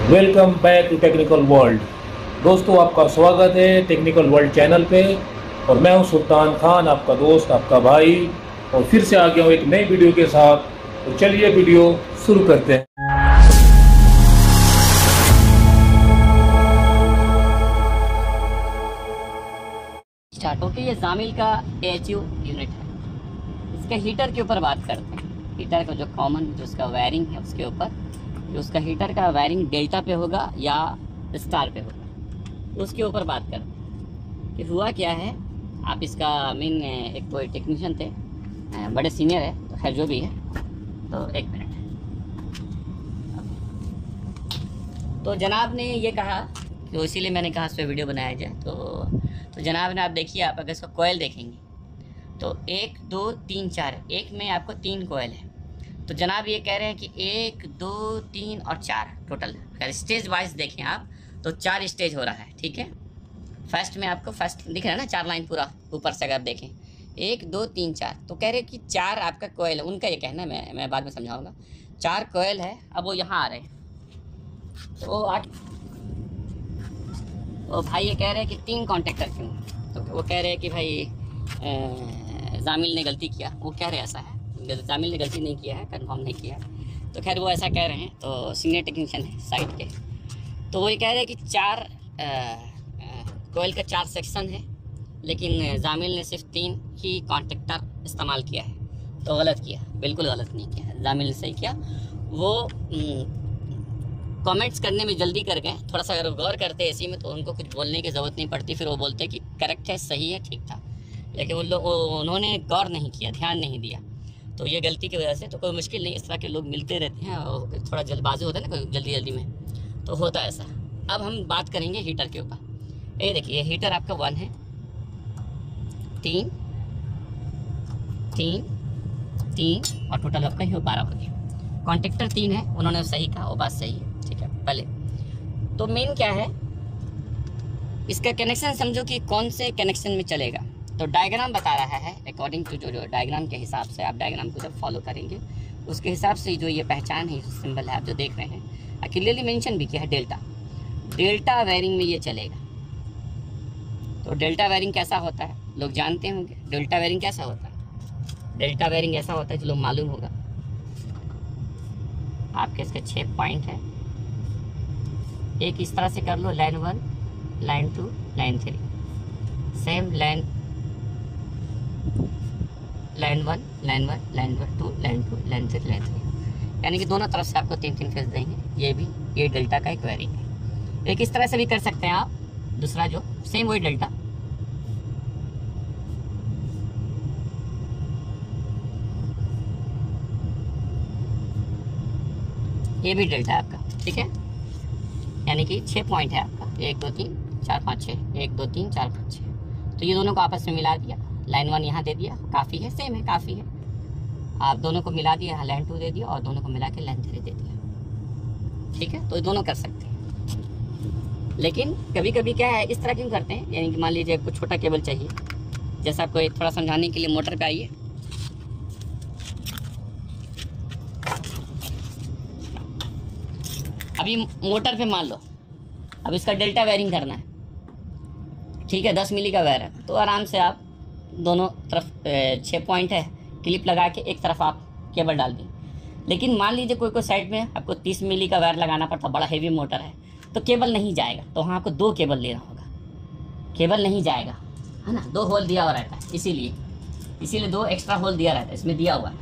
Welcome back to technical world. दोस्तों, आपका स्वागत है टेक्निकल वर्ल्ड चैनल पे। और मैं हूं सुल्तान खान, आपका दोस्त, आपका भाई। और फिर से आ गया हूं एक नई वीडियो के साथ। तो चलिए वीडियो शुरू करते हैं। स्टार्ट होके ये जामिल का AHU यूनिट है। इसके हीटर के ऊपर बात करते हैं। हीटर का जो कॉमन जो उसका वायरिंग है उसके ऊपर, जो उसका हीटर का वायरिंग डेल्टा पे होगा या स्टार पे होगा, उसके ऊपर बात करते हैं कि हुआ क्या है। आप इसका मेन एक कोई टेक्नीशियन थे, बड़े सीनियर है, तो खैर जो भी है, तो एक मिनट। तो जनाब ने ये कहा, तो इसीलिए मैंने कहा इस पर वीडियो बनाया जाए। तो जनाब ने, आप देखिए, आप अगर इसका कोयल देखेंगे तो 1 2 3 4, एक में आपको 3 कोयल है। तो जनाब ये कह रहे हैं कि 1 2 3 और 4 टोटल। अगर स्टेज वाइज देखें आप तो 4 स्टेज हो रहा है, ठीक है। फर्स्ट में आपको फर्स्ट दिख रहा है ना, 4 लाइन पूरा ऊपर से अगर देखें 1 2 3 4, तो कह रहे हैं कि 4 आपका कोयल है। उनका ये कहना है, मैं बाद में समझाऊंगा। 4 कोयल है, अब वो यहाँ आ रहे हैं। तो वो भाई ये कह रहे हैं कि 3 कॉन्टेक्टर क्यों। तो वो कह रहे हैं कि भाई जामिल ने गलती किया। वो कह रहे हैं ऐसा है, जामिल ने गलती नहीं किया है, कंफर्म नहीं किया है। तो खैर वो ऐसा कह रहे हैं, तो सीनियर टेक्नीशियन है साइट के। तो वो ये कह रहे हैं कि 4 कोयल का 4 सेक्शन है, लेकिन जामिल ने सिर्फ 3 ही कॉन्टेक्टर इस्तेमाल किया है। तो गलत किया, बिल्कुल गलत नहीं किया, जामिल ने सही किया। वो कमेंट्स करने में जल्दी कर गए। थोड़ा सा अगर गौर करते ऐसी में तो उनको कुछ बोलने की ज़रूरत नहीं पड़ती। फिर वो बोलते कि करेक्ट है, सही है, ठीक था। लेकिन उन्होंने गौर नहीं किया, ध्यान नहीं दिया। तो ये गलती की वजह से तो कोई मुश्किल नहीं। इस तरह के लोग मिलते रहते हैं और थोड़ा जल्दबाजी होता है ना, कोई जल्दी में, तो होता है ऐसा। अब हम बात करेंगे हीटर के ऊपर। ये देखिए, हीटर आपका 1 है, 3 3 3 और टोटल आपका ही 12 हो गया। कॉन्टेक्टर 3 है, उन्होंने सही कहा, वो बात सही है, ठीक है। पहले तो मेन क्या है, इसका कनेक्शन समझो कि कौन से कनेक्शन में चलेगा। तो डायग्राम बता रहा है, अकॉर्डिंग टू जो डायग्राम के हिसाब से, आप डायग्राम को जब फॉलो करेंगे उसके हिसाब से जो ये पहचान है, सिंबल है आप जो देख रहे हैं, क्लियरली मेंशन भी किया है डेल्टा वायरिंग में ये चलेगा। तो डेल्टा वायरिंग कैसा होता है लोग जानते होंगे। डेल्टा वायरिंग कैसा होता है, डेल्टा वायरिंग ऐसा होता है जो लोग मालूम होगा आपके। इसके 6 पॉइंट है। एक इस तरह से कर लो, line 1 line 2 line 3, same line 1 line 1 line 2 line 2 line 3 line 3, यानी कि दोनों तरफ से आपको 3 फेज देंगे। ये डेल्टा का एक वायरिंग है। एक इस तरह से भी कर सकते हैं आप, दूसरा जो सेम वही डेल्टा, ये भी डेल्टा है आपका, ठीक है। यानी कि 6 पॉइंट है आपका, 1 2 3 4 5 6, 1 2 3 4 5 6। तो ये दोनों को आपस में मिला दिया, लाइन 1 यहाँ दे दिया, काफ़ी है, सेम है, काफ़ी है। आप दोनों को मिला दिया, लाइन 2 दे दिया, और दोनों को मिला के लाइन 3 दे दिया, ठीक है। तो ये दोनों कर सकते हैं। लेकिन कभी कभी क्या है, इस तरह क्यों करते हैं, यानी कि मान लीजिए आपको छोटा केबल चाहिए, जैसा आपको एक थोड़ा समझाने के लिए मोटर पे आइए। अभी मोटर पे मान लो अब इसका डेल्टा वायरिंग करना है, ठीक है। 10 मिली का वायर है, तो आराम से आप दोनों तरफ 6 पॉइंट है, क्लिप लगा के एक तरफ आप केबल डाल दी। लेकिन मान लीजिए कोई साइड में आपको 30 मिली का वायर लगाना पड़ता, बड़ा हेवी मोटर है, तो केबल नहीं जाएगा। तो वहाँ आपको 2 केबल लेना होगा, केबल नहीं जाएगा, है ना। 2 होल दिया हुआ रहता है, इसीलिए 2 एक्स्ट्रा होल दिया रहता है, इसमें दिया हुआ है।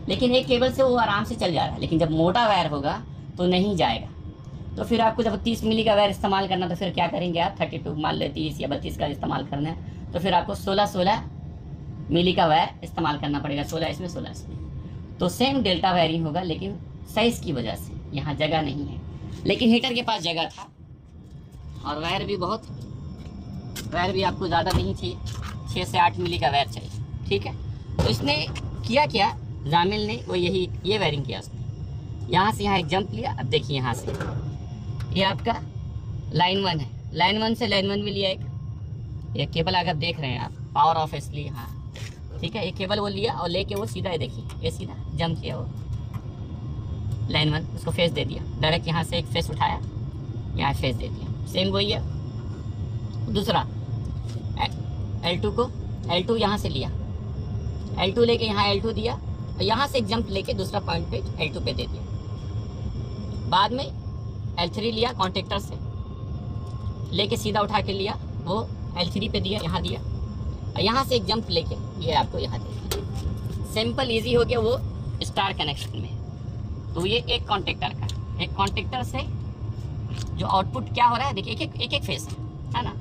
लेकिन एक केबल से वो आराम से चल जा रहा है। लेकिन जब मोटा वायर होगा तो नहीं जाएगा। तो फिर आपको जब 30 मिली का वायर इस्तेमाल करना, तो फिर क्या करेंगे आप, 32 मान लो 30 या 32 का इस्तेमाल करना है, तो फिर आपको 16 मिली का वायर इस्तेमाल करना पड़ेगा। 16 इसमें 16 इसमें, तो सेम डेल्टा वायरिंग होगा। लेकिन साइज़ की वजह से यहाँ जगह नहीं है, लेकिन हीटर के पास जगह था, और वायर भी आपको ज़्यादा नहीं चाहिए, 6 से 8 मिली का वायर चाहिए, ठीक है। तो इसने किया क्या, जामिल ने वो ये वायरिंग किया उसने। यहाँ से यहाँ एक जंप लिया। अब देखिए, यहाँ से ये आपका लाइन 1 है, लाइन 1 से लाइन 1 में लिया एक केबल, अगर देख रहे हैं आप, पावर ऑफ इसलिए, हाँ ठीक है। एक केबल वो लिया और लेके वो सीधा, देखिए ये सीधा जंप किया वो, लाइन 1 उसको फेस दे दिया, डायरेक्ट यहाँ से एक फेस उठाया यहाँ फेस दे दिया, सेम वही है। दूसरा L2 को L2 यहाँ से लिया, L2 लेके यहाँ L2 दिया और यहाँ से एक जंप लेके दूसरा पॉइंट पे L2 पे दे दिया। बाद में L3 लिया कॉन्टेक्टर से लेके सीधा उठा के लिया, वो L3 पे दिया, यहाँ दिया और यहाँ से एक जंप लेके ये आपको यहाँ दे दिया। सिंपल इजी हो गया वो स्टार कनेक्शन में। तो ये एक कॉन्टेक्टर का, एक कॉन्टेक्टर से जो आउटपुट क्या हो रहा है देखिए, एक फेस है ना,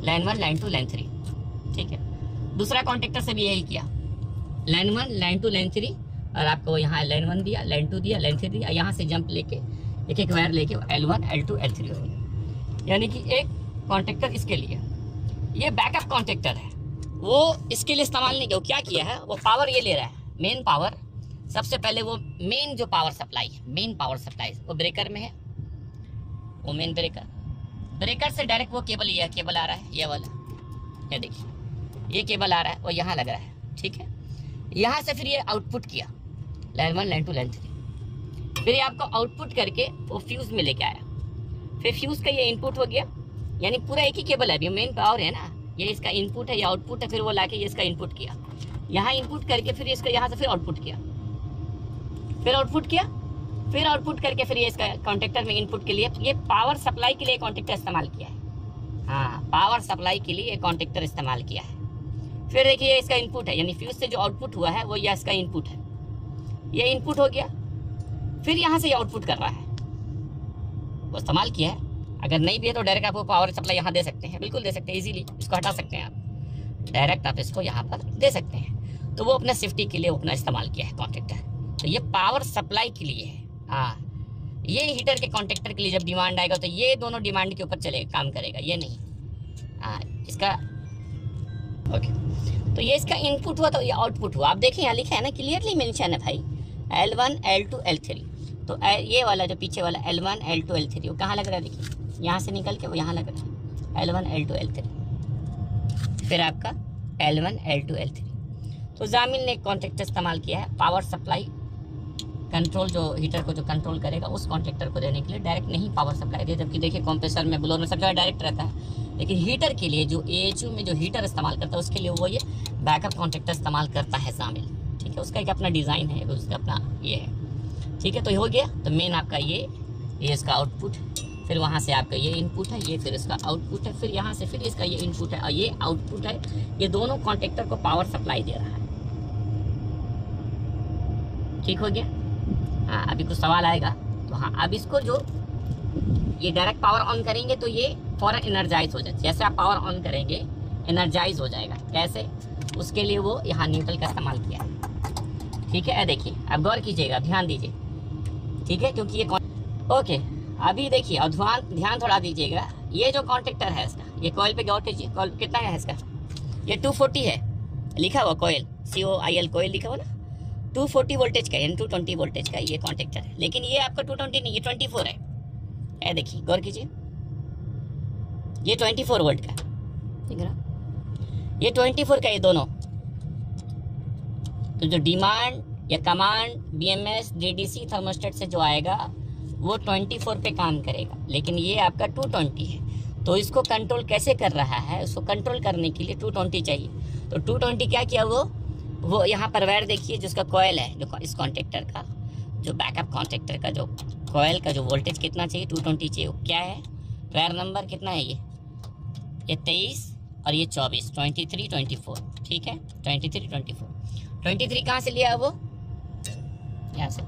लाइन 1 लाइन 2 लाइन 3, ठीक है। दूसरा कॉन्टेक्टर से भी यही किया, लाइन 1 लाइन 2 लाइन 3 और आपको यहाँ लाइन 1 दिया, लाइन 2 दिया, लाइन 3 दिया, यहाँ से जंप लेके एक वायर लेके L1 L2 L3 हो गया। यानी कि एक कॉन्टेक्टर इसके लिए, ये बैकअप कॉन्टेक्टर है, वो इसके लिए इस्तेमाल नहीं किया। क्या किया है, वो पावर ये ले रहा है, मेन पावर। सबसे पहले वो मेन जो पावर सप्लाई है, मेन पावर सप्लाई वो ब्रेकर में है, वो मेन ब्रेकर से डायरेक्ट वो केबल, ये केबल आ रहा है, ये वाला, ये देखिए ये केबल आ रहा है, वो यहाँ लग रहा है, ठीक है। यहाँ से फिर ये आउटपुट किया, लाइन 1 लाइन 2 लाइन 3, फिर ये आपको आउटपुट करके वो फ्यूज में लेके आया, फिर फ्यूज का ये इनपुट हो गया। यानी पूरा एक ही केबल है, अभी मेन पावर है ना, ये इसका इनपुट है, ये आउटपुट है, फिर वो लाके ये इसका इनपुट किया, यहाँ इनपुट करके फिर इसका यहाँ से फिर आउटपुट किया, फिर आउटपुट किया, फिर आउटपुट करके फिर ये इसका कॉन्टेक्टर में इनपुट के लिए, ये पावर सप्लाई के लिए कॉन्टेक्टर इस्तेमाल किया है। हाँ, पावर सप्लाई के लिए कॉन्टेक्टर इस्तेमाल किया है। फिर देखिए ये इसका इनपुट है, यानी फ्यूज से जो आउटपुट हुआ है वो ये इसका इनपुट है, ये इनपुट हो गया। फिर यहाँ से ये आउटपुट कर रहा है, वो इस्तेमाल किया है। अगर नहीं भी है तो डायरेक्ट आप वो पावर सप्लाई यहाँ दे सकते हैं, बिल्कुल दे सकते हैं, इजीली इसको हटा सकते हैं आप, डायरेक्ट आप इसको यहाँ पर दे सकते हैं। तो वो अपना सेफ्टी के लिए अपना इस्तेमाल किया है कॉन्टेक्टर। तो ये पावर सप्लाई के लिए है। हाँ, ये हीटर के कॉन्टेक्टर के लिए जब डिमांड आएगा तो ये दोनों डिमांड के ऊपर चलेगा, काम करेगा, ये नहीं। हाँ, इसका ओके। तो ये इसका इनपुट हुआ तो ये आउटपुट हुआ। आप देखें यहाँ लिखा है ना, क्लियरली मेंशन है भाई, L1 L2 L3। तो ये वाला जो पीछे वाला L1 L2 L3 वो कहाँ लग रहा है, देखिए यहाँ से निकल के वो यहाँ लग रहा है, L1 L2 L3, फिर आपका L1 L2 L3। तो जामिल ने एक कॉन्टेक्टर इस्तेमाल किया है पावर सप्लाई कंट्रोल, जो हीटर को जो कंट्रोल करेगा उस कॉन्टेक्टर को देने के लिए। डायरेक्ट नहीं पावर सप्लाई दिया, जबकि देखिए कंप्रेसर में, ब्लोअर में सब जगह डायरेक्ट रहता है, लेकिन हीटर के लिए जो AHU में जो हीटर इस्तेमाल करता है उसके लिए वो ये बैकअप कॉन्टेक्टर इस्तेमाल करता है जामिल, ठीक है। उसका एक अपना डिज़ाइन है, उसका अपना ये है, ठीक है। तो ये हो गया। तो मेन आपका ये इसका आउटपुट, फिर वहाँ से आपका ये इनपुट है, ये फिर इसका आउटपुट है, फिर यहाँ से फिर इसका ये इनपुट है और ये आउटपुट है। ये दोनों कॉन्टेक्टर को पावर सप्लाई दे रहा है, ठीक हो गया। हाँ, अभी कुछ सवाल आएगा तो हाँ, अब इसको जो ये डायरेक्ट पावर ऑन करेंगे तो ये फौरन एनर्जाइज हो जाए। जैसे आप पावर ऑन करेंगे एनर्जाइज हो जाएगा, कैसे, उसके लिए वो यहाँ न्यूट्रल का इस्तेमाल किया है, ठीक है। देखिए अब गौर कीजिएगा, ध्यान दीजिए, ठीक है, क्योंकि ये ओके। अभी देखिए और ध्यान थोड़ा दीजिएगा, ये जो कॉन्टेक्टर है इसका, ये कॉइल पे गौर कीजिए, कॉइल कितना है इसका, ये 240 है लिखा हुआ, कॉइल COIL कॉइल लिखा हुआ ना, 240 वोल्टेज का, यानी 220 वोल्टेज का ये कॉन्टेक्टर है। लेकिन ये आपका 220 नहीं, ये 24 है। देखिए गौर कीजिए, ये 24 वोल्ट का, ठीक है ना, ये 24 का, ये दोनों। तो जो डिमांड या कमांड BMS DDC थर्मोस्टेट से जो आएगा वो 24 पे काम करेगा, लेकिन ये आपका 220 है। तो इसको कंट्रोल कैसे कर रहा है, उसको कंट्रोल करने के लिए 220 चाहिए। तो 220 क्या किया वो यहाँ पर वायर देखिए, जिसका कॉयल है, जो इस कॉन्टेक्टर का, जो बैकअप कॉन्टेक्टर का जो कॉयल का जो वोल्टेज कितना चाहिए, 220 चाहिए। वो क्या है, वायर नंबर कितना है, ये 23 और ये 24, 23 24, ठीक है, 23 24। 23 कहाँ से लिया है वो, यहाँ से,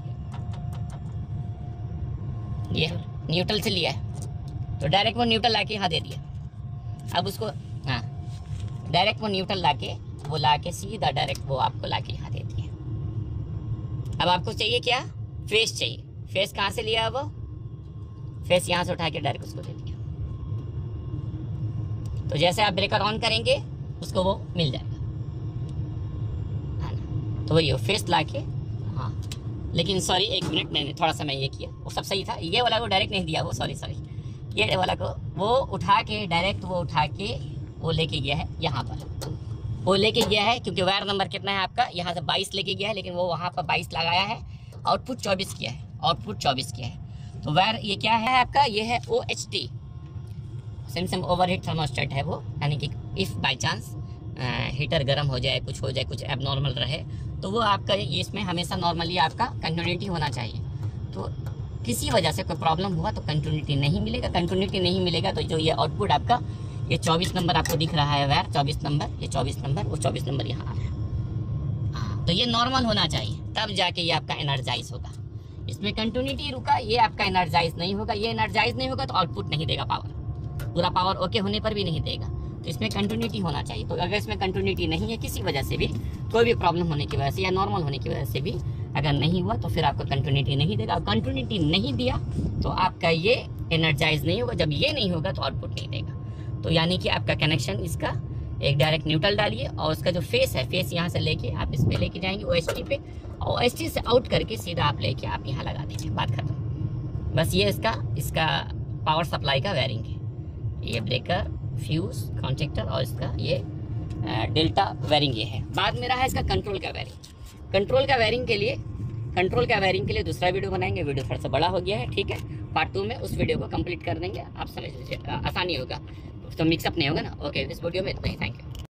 ये न्यूट्रल से लिया है। तो डायरेक्ट वो न्यूट्रल लाके यहाँ दे दिया। अब उसको हाँ, डायरेक्ट वो न्यूट्रल लाके सीधा डायरेक्ट वो आपको लाके यहाँ दे दिया। अब आपको चाहिए क्या, फेस चाहिए। फेस कहाँ से लिया है वो, फेस यहाँ से उठा के डायरेक्ट उसको दे दिया। तो जैसे आप ब्रेकर ऑन करेंगे उसको वो मिल जाएगा, है ना। तो वही फेस लाके, हाँ, लेकिन सॉरी एक मिनट, मैंने थोड़ा सा मैं ये किया, वो सब सही था। ये वाला को डायरेक्ट नहीं दिया वो, सॉरी ये वाला को वो उठा के डायरेक्ट वो उठा के वो लेके गया है यहाँ पर, वो लेके गया है, क्योंकि वायर नंबर कितना है आपका, यहाँ से 22 लेके गया है, लेकिन वो वहाँ पर 22 लगाया है, आउटपुट 24 किया है, आउटपुट 24 किया है। तो वायर ये क्या है आपका, ये है OHT, सैमसंग ओवरहीट थर्मोस्टेट है वो, यानी कि इफ़ बाय चांस हीटर गर्म हो जाए, कुछ एबनॉर्मल रहे, तो वो आपका इसमें हमेशा नॉर्मली आपका कंटिन्यूटी होना चाहिए। तो किसी वजह से कोई प्रॉब्लम हुआ तो कंटिन्यूटी नहीं मिलेगा। कंटिन्यूटी नहीं मिलेगा तो जो ये आउटपुट आपका, ये 24 नंबर आपको दिख रहा है वायर, 24 नंबर, ये 24 नंबर, वो 24 नंबर यहाँ आ रहा है। तो ये नॉर्मल होना चाहिए, तब जाके ये आपका एनर्जाइज होगा। इसमें कंटिन्यूटी रुका, ये आपका एनर्जाइज नहीं होगा। ये एनर्जाइज नहीं होगा तो आउटपुट नहीं देगा पावर, पूरा पावर ओके होने पर भी नहीं देगा। तो इसमें कंटिन्यूटी होना चाहिए। तो अगर इसमें कंटिन्यूटी नहीं है किसी वजह से भी, कोई भी प्रॉब्लम होने की वजह से या नॉर्मल होने की वजह से भी अगर नहीं हुआ तो फिर आपको कंटिन्यूटी नहीं देगा। कंटिन्यूटी नहीं दिया तो आपका ये एनर्जाइज नहीं होगा। जब ये नहीं होगा तो आउटपुट नहीं देगा। तो यानी कि आपका कनेक्शन इसका एक डायरेक्ट न्यूट्रल डालिए और उसका जो फेस है, फेस यहाँ से लेके आप इस पे लेके जाएंगे OHT पे, और OHT से आउट करके सीधा आप लेके आप यहाँ लगा दीजिए, बात खत्म। बस ये इसका पावर सप्लाई का वायरिंग है। ये ब्रेकर, फ्यूज, कॉन्टेक्टर और इसका ये डेल्टा वायरिंग ये है। बाद में रहा इसका कंट्रोल का वायरिंग। कंट्रोल का वायरिंग के लिए दूसरा वीडियो बनाएंगे। वीडियो थोड़ा सा बड़ा हो गया है, ठीक है। पार्ट 2 में उस वीडियो को कंप्लीट कर देंगे, आप समझ लीजिए, आसानी होगा, तो मिक्सअप नहीं होगा ना। ओके, इस वीडियो में इतना ही, थैंक यू।